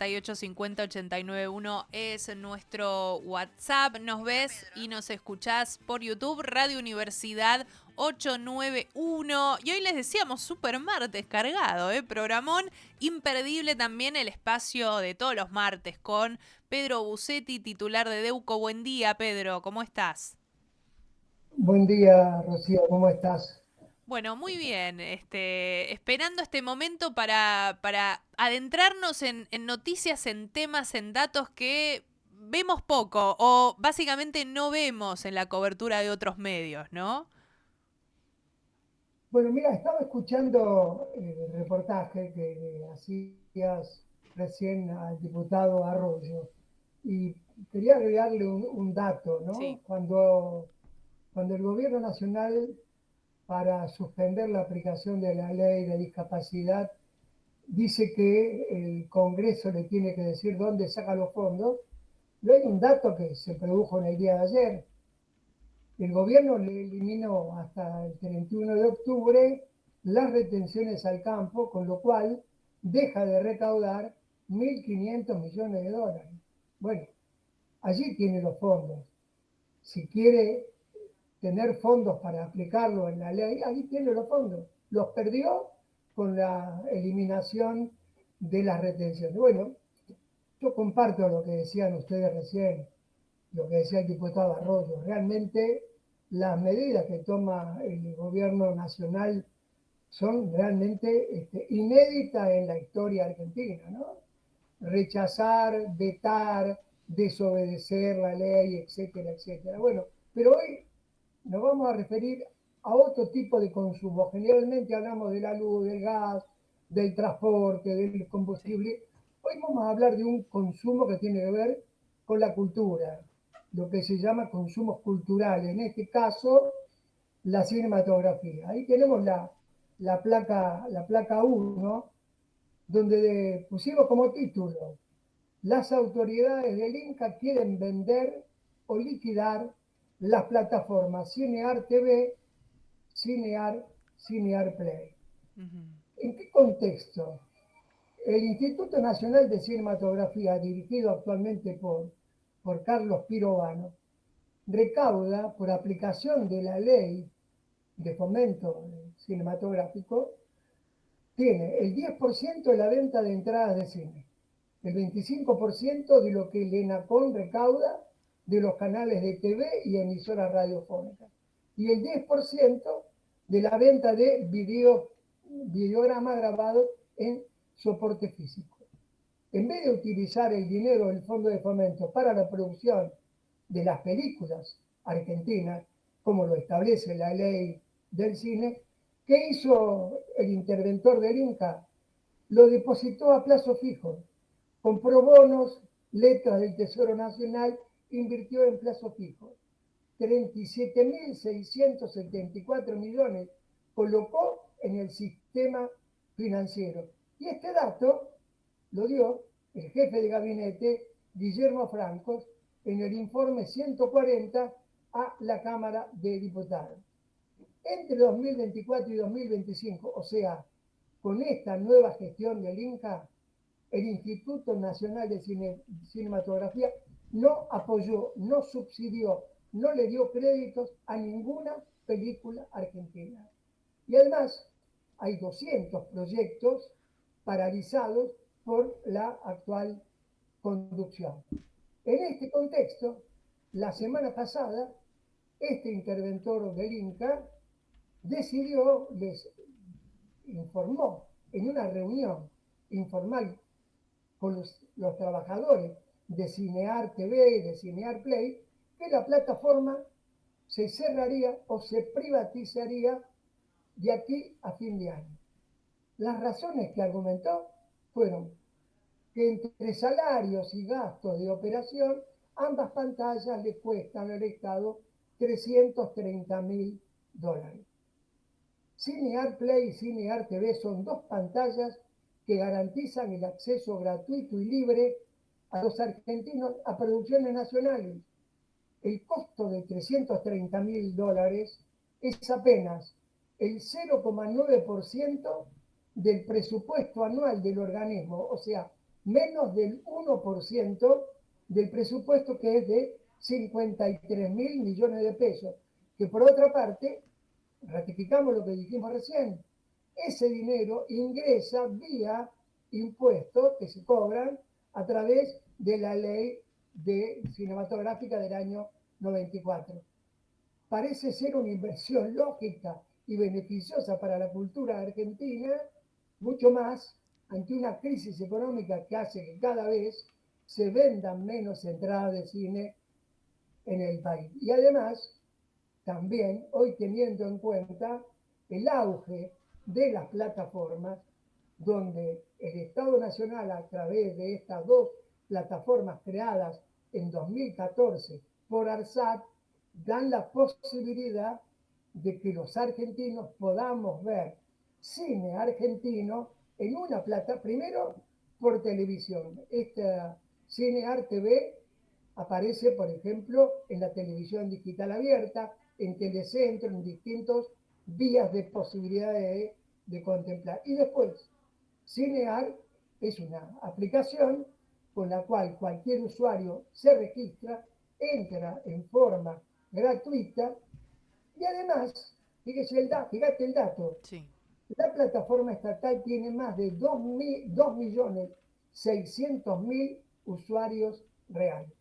850 891 es nuestro WhatsApp. Nos ves y nos escuchás por YouTube, Radio Universidad 891. Y hoy les decíamos Super Martes cargado, programón imperdible también el espacio de todos los martes con Pedro Bucetti, titular de Deuco. Buen día, Pedro, ¿cómo estás? Buen día, Rocío, ¿cómo estás? Bueno, muy bien. Esperando este momento para adentrarnos en noticias, en temas, en datos que vemos poco o básicamente no vemos en la cobertura de otros medios, ¿no? Bueno, mira, estaba escuchando el reportaje que hacías recién al diputado Arroyo y quería agregarle un dato, Sí. ¿no? Cuando el gobierno nacional, para suspender la aplicación de la ley de discapacidad, dice que el Congreso le tiene que decir dónde saca los fondos, no hay un dato que se produjo en el día de ayer. El gobierno le eliminó hasta el 31 de octubre las retenciones al campo, con lo cual deja de recaudar 1.500 millones de dólares. Bueno, allí tiene los fondos. Si quiere tener fondos para aplicarlo en la ley, allí tiene los fondos. Los perdió con la eliminación de las retenciones. Bueno, yo comparto lo que decían ustedes recién, lo que decía el diputado Arroyo. Realmente las medidas que toma el gobierno nacional son realmente inéditas en la historia argentina, ¿no? Rechazar, vetar, desobedecer la ley, etcétera, etcétera. Bueno, pero hoy nos vamos a referir a otro tipo de consumo. Generalmente hablamos de la luz, del gas, del transporte, del Sí. combustible. Hoy vamos a hablar de un consumo que tiene que ver con la cultura, lo que se llama consumos culturales, en este caso la cinematografía. Ahí tenemos la placa 1, donde pusimos como título: las autoridades del Inca quieren vender o liquidar las plataformas Cinear TV, Cinear, Cinear Play. Ujú. ¿En qué contexto? El Instituto Nacional de Cinematografía, dirigido actualmente por Carlos Pirovano, recauda, por aplicación de la ley de fomento cinematográfico, tiene el 10% de la venta de entradas de cine, el 25% de lo que el ENACON recauda de los canales de TV y emisoras radiofónicas, y el 10% de la venta de videogramas grabados en soporte físico. En vez de utilizar el dinero del Fondo de Fomento para la producción de las películas argentinas, como lo establece la ley del cine, ¿qué hizo el interventor del Inca? Lo depositó a plazo fijo, compró bonos, letras del Tesoro Nacional, invirtió en plazo fijo. 37.674 millones colocó en el sistema financiero. Y este dato lo dio el jefe de gabinete, Guillermo Francos, en el informe 140 a la Cámara de Diputados. Entre 2024 y 2025, o sea, con esta nueva gestión del INCA, el Instituto Nacional de Cinematografía no apoyó, no subsidió, no le dio créditos a ninguna película argentina. Y además hay 200 proyectos paralizados por la actual conducción. En este contexto, la semana pasada, este interventor del INCA decidió, les informó en una reunión informal con los trabajadores de Cinear TV y de Cinear Play, que la plataforma se cerraría o se privatizaría de aquí a fin de año. Las razones que argumentó fueron que entre salarios y gastos de operación, ambas pantallas le cuestan al Estado 330.000 dólares. Cinear Play y Cinear TV son dos pantallas que garantizan el acceso gratuito y libre a los argentinos a producciones nacionales. El costo de 330.000 dólares es apenas el 0,9% del presupuesto anual del organismo, o sea, menos del 1% del presupuesto, que es de 53.000 millones de pesos, que por otra parte, ratificamos lo que dijimos recién, ese dinero ingresa vía impuestos que se cobran a través de la ley cinematográfica del año 94. Parece ser una inversión lógica y beneficiosa para la cultura argentina, mucho más ante una crisis económica que hace que cada vez se vendan menos entradas de cine en el país. Y además, también hoy teniendo en cuenta el auge de las plataformas, donde el Estado Nacional, a través de estas dos plataformas creadas en 2014 por ARSAT, dan la posibilidad de que los argentinos podamos ver cine argentino en una plataforma, primero por televisión. Esta Cine Art TV aparece, por ejemplo, en la televisión digital abierta, en Telecentro, en distintos vías de posibilidad de contemplar. Y después, Cinear es una aplicación con la cual cualquier usuario se registra, entra en forma gratuita y además, fíjate el dato, Sí. la plataforma estatal tiene más de 2.600.000 usuarios reales.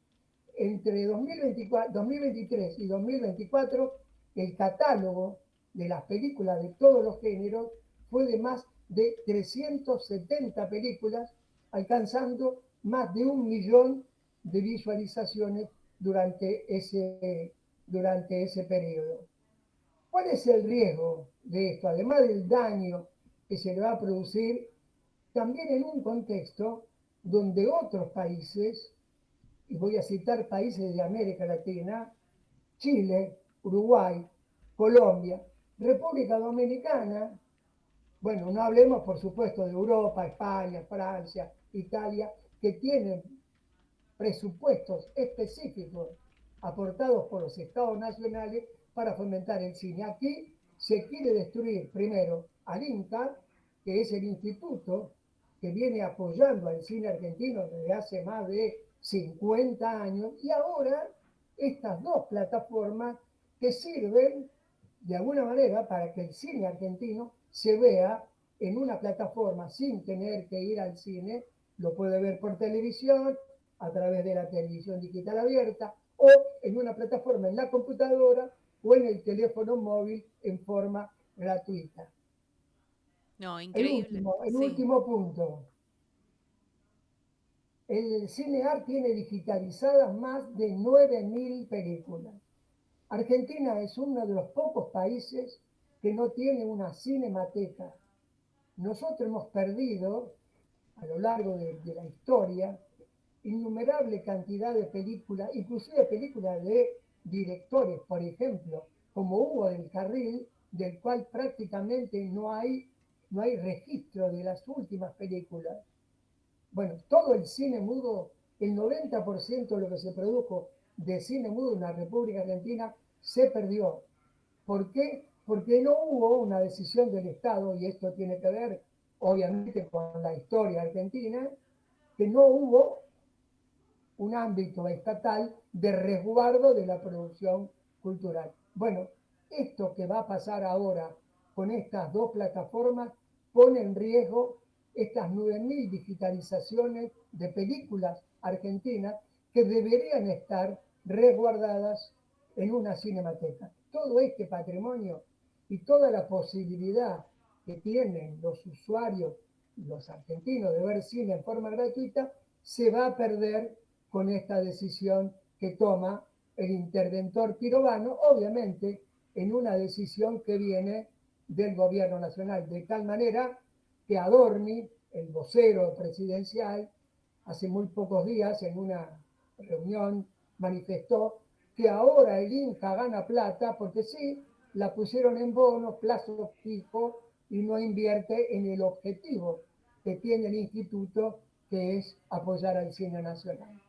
Entre 2023 y 2024, el catálogo de las películas de todos los géneros fue de más de 370 películas, alcanzando más de 1 millón de visualizaciones durante ese periodo. ¿Cuál es el riesgo de esto? Además del daño que se le va a producir, también en un contexto donde otros países, y voy a citar países de América Latina, Chile, Uruguay, Colombia, República Dominicana, bueno, no hablemos por supuesto de Europa, España, Francia, Italia, que tienen presupuestos específicos aportados por los estados nacionales para fomentar el cine. Aquí se quiere destruir primero al INCA, que es el instituto que viene apoyando al cine argentino desde hace más de 50 años, y ahora estas dos plataformas que sirven de alguna manera para que el cine argentino se vea en una plataforma sin tener que ir al cine, lo puede ver por televisión, a través de la televisión digital abierta, o en una plataforma en la computadora o en el teléfono móvil en forma gratuita. No, El increíble. último, el Sí. último punto. El CineArt tiene digitalizadas más de 9.000 películas. Argentina es uno de los pocos países que no tiene una cinemateca. Nosotros hemos perdido a lo largo de la historia innumerable cantidad de películas, inclusive películas de directores, por ejemplo, como Hugo del Carril, del cual prácticamente no hay registro de las últimas películas. Bueno, todo el cine mudo, el 90% de lo que se produjo de cine mudo en la República Argentina se perdió. ¿Por qué? Porque no hubo una decisión del Estado, y esto tiene que ver obviamente con la historia argentina, que no hubo un ámbito estatal de resguardo de la producción cultural. Bueno, esto que va a pasar ahora con estas dos plataformas pone en riesgo estas 9.000 digitalizaciones de películas argentinas que deberían estar resguardadas en una cinemateca. Todo este patrimonio y toda la posibilidad que tienen los usuarios, los argentinos, de ver cine en forma gratuita, se va a perder con esta decisión que toma el interventor pirobano, obviamente en una decisión que viene del gobierno nacional, de tal manera que Adorni, el vocero presidencial, hace muy pocos días en una reunión manifestó que ahora el Inca gana plata porque sí, la pusieron en bonos, plazo fijo, y no invierte en el objetivo que tiene el instituto, que es apoyar al cine nacional.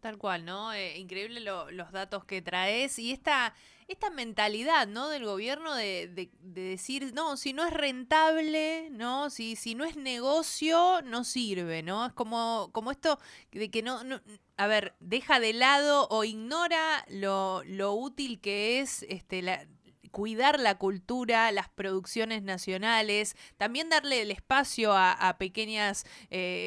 Tal cual, ¿no? Increíble los datos que traes y esta mentalidad, ¿no? Del gobierno de decir, no, si no es rentable, ¿no? Si no es negocio, no sirve, ¿no? Es como esto de que a ver, deja de lado o ignora lo útil que es cuidar la cultura, las producciones nacionales, también darle el espacio a pequeñas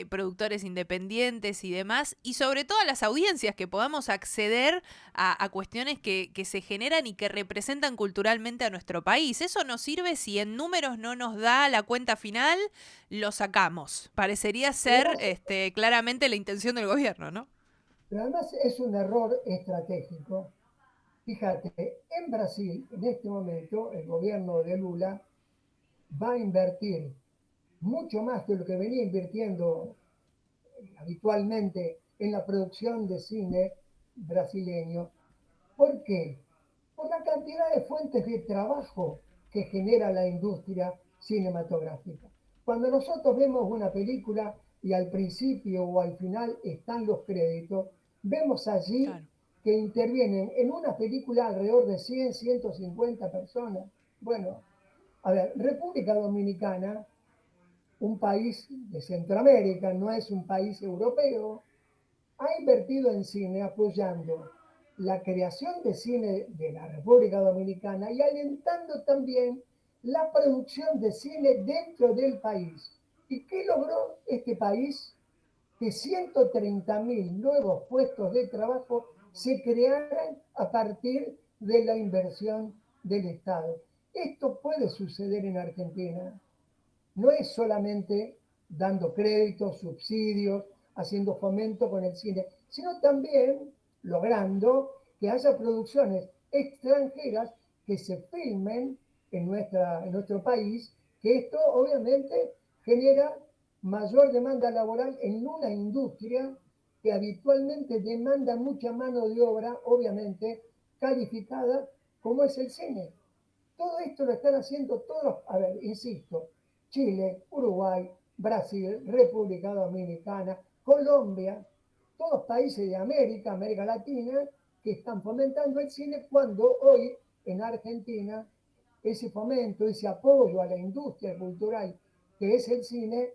productores independientes y demás, y sobre todo a las audiencias que podamos acceder a cuestiones que se generan y que representan culturalmente a nuestro país. Eso nos sirve si en números no nos da la cuenta final, lo sacamos. Parecería Pero ser claramente la intención del gobierno, ¿no? pero además es un error estratégico. Fíjate, en Brasil, en este momento, el gobierno de Lula va a invertir mucho más de lo que venía invirtiendo habitualmente en la producción de cine brasileño. ¿Por qué? Por la cantidad de fuentes de trabajo que genera la industria cinematográfica. Cuando nosotros vemos una película y al principio o al final están los créditos, vemos allí Claro. que intervienen en una película alrededor de 100, 150 personas. Bueno, a ver, República Dominicana, un país de Centroamérica, no es un país europeo, ha invertido en cine apoyando la creación de cine de la República Dominicana y alentando también la producción de cine dentro del país. ¿Y qué logró este país? Que 130.000 nuevos puestos de trabajo se crearan a partir de la inversión del Estado. Esto puede suceder en Argentina. No es solamente dando créditos, subsidios, haciendo fomento con el cine, sino también logrando que haya producciones extranjeras que se filmen en nuestro país, que esto obviamente genera mayor demanda laboral en una industria que habitualmente demanda mucha mano de obra, obviamente calificada, como es el cine. Todo esto lo están haciendo todos, a ver, insisto, Chile, Uruguay, Brasil, República Dominicana, Colombia, todos países de América, América Latina, que están fomentando el cine cuando hoy en Argentina ese fomento, ese apoyo a la industria cultural que es el cine,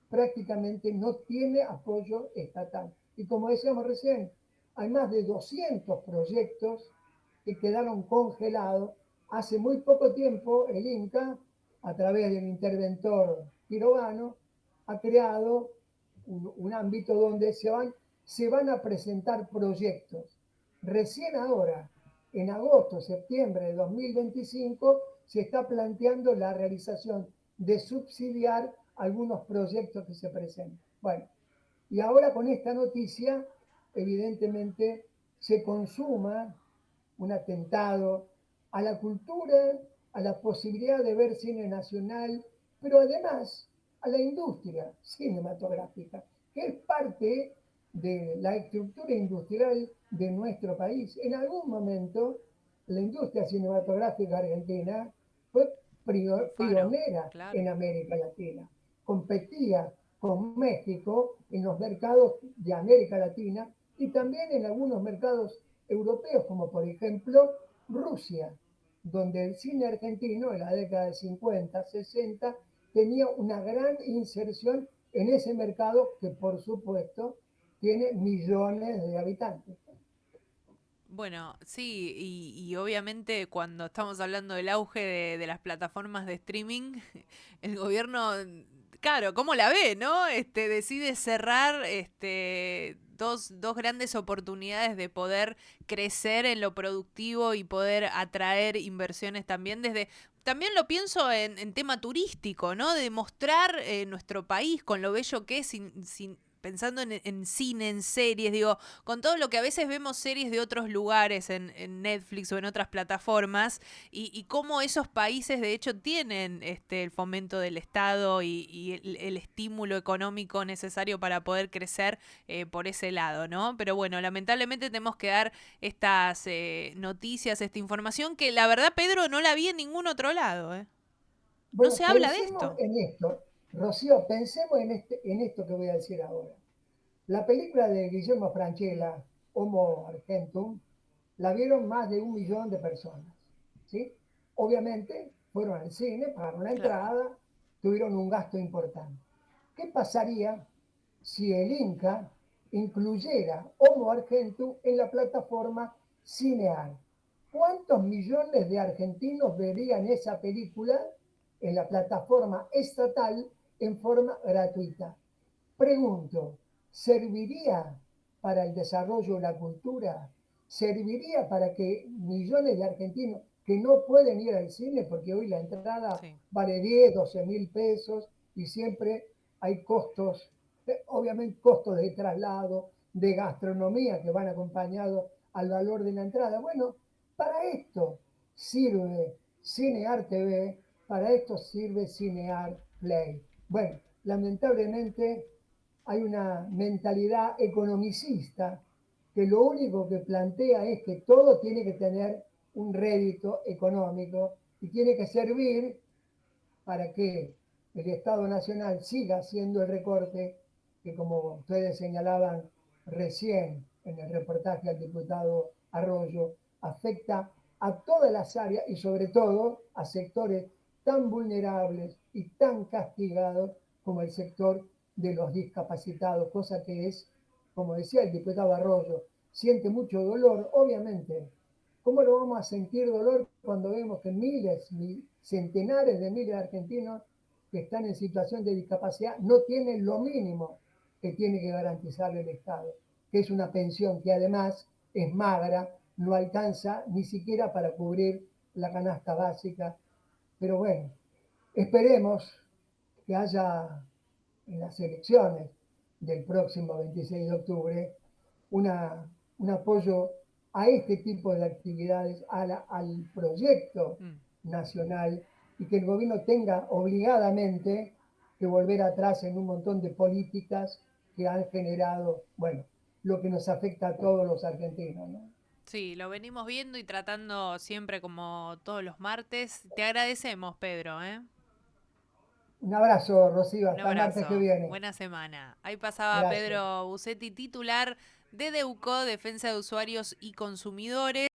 prácticamente no tiene apoyo estatal. Y como decíamos recién, hay más de 200 proyectos que quedaron congelados. Hace muy poco tiempo el INCA, a través del interventor Pirovano, ha creado un ámbito donde se van a presentar proyectos. Recién ahora, en agosto, septiembre de 2025, se está planteando la realización de subsidiar algunos proyectos que se presentan. Bueno, y ahora con esta noticia, evidentemente, se consuma un atentado a la cultura, a la posibilidad de ver cine nacional, pero además a la industria cinematográfica, que es parte de la estructura industrial de nuestro país. En algún momento, la industria cinematográfica argentina fue Un faro, pionera claro. en América Latina. Competía con México en los mercados de América Latina y también en algunos mercados europeos, como por ejemplo Rusia, donde el cine argentino en la década de 50, 60 tenía una gran inserción en ese mercado que por supuesto tiene millones de habitantes. Bueno, sí, y obviamente cuando estamos hablando del auge de las plataformas de streaming, el gobierno, claro, ¿cómo la ve, no? Decide cerrar dos grandes oportunidades de poder crecer en lo productivo y poder atraer inversiones también también lo pienso en tema turístico, ¿no? De mostrar nuestro país con lo bello que es pensando en cine, en series, digo, con todo lo que a veces vemos series de otros lugares en Netflix o en otras plataformas y cómo esos países de hecho tienen el fomento del Estado y el estímulo económico necesario para poder crecer por ese lado, ¿no? Pero bueno, lamentablemente tenemos que dar estas noticias, esta información que la verdad, Pedro, no la vi en ningún otro lado, ¿eh? No Bueno, se habla de pensemos esto. en esto. Rocío, pensemos en esto que voy a decir ahora. La película de Guillermo Francella, Homo Argentum, la vieron más de 1 millón de personas. ¿Sí? Obviamente fueron al cine, pagaron la Claro. entrada, tuvieron un gasto importante. ¿Qué pasaría si el Inca incluyera Homo Argentum en la plataforma Cinear? ¿Cuántos millones de argentinos verían esa película en la plataforma estatal en forma gratuita? Pregunto, ¿serviría para el desarrollo de la cultura? ¿Serviría para que millones de argentinos que no pueden ir al cine, porque hoy la entrada Sí. vale 10, 12 mil pesos y siempre hay costos, obviamente costos de traslado, de gastronomía que van acompañados al valor de la entrada? Bueno, para esto sirve Cinear TV, para esto sirve Cinear Play. Bueno, lamentablemente hay una mentalidad economicista que lo único que plantea es que todo tiene que tener un rédito económico y tiene que servir para que el Estado Nacional siga haciendo el recorte que, como ustedes señalaban recién en el reportaje al diputado Arroyo, afecta a todas las áreas y sobre todo a sectores tan vulnerables y tan castigados como el sector de los discapacitados, cosa que es, como decía el diputado Arroyo, siente mucho dolor, obviamente. ¿Cómo no vamos a sentir dolor cuando vemos que miles, centenares de miles de argentinos que están en situación de discapacidad no tienen lo mínimo que tiene que garantizarle el Estado, que es una pensión que además es magra, no alcanza ni siquiera para cubrir la canasta básica? Pero bueno, esperemos que haya en las elecciones del próximo 26 de octubre una, un apoyo a este tipo de actividades, al proyecto Mm. nacional, y que el gobierno tenga obligadamente que volver atrás en un montón de políticas que han generado, bueno, lo que nos afecta a todos los argentinos, ¿no? Sí, lo venimos viendo y tratando siempre como todos los martes. Te agradecemos, Pedro, ¿eh? Un abrazo, Rocío, Un hasta el martes que abrazo. viene. Buena semana. Ahí pasaba Gracias. Pedro Bucetti, titular de DEUCO, Defensa de Usuarios y Consumidores.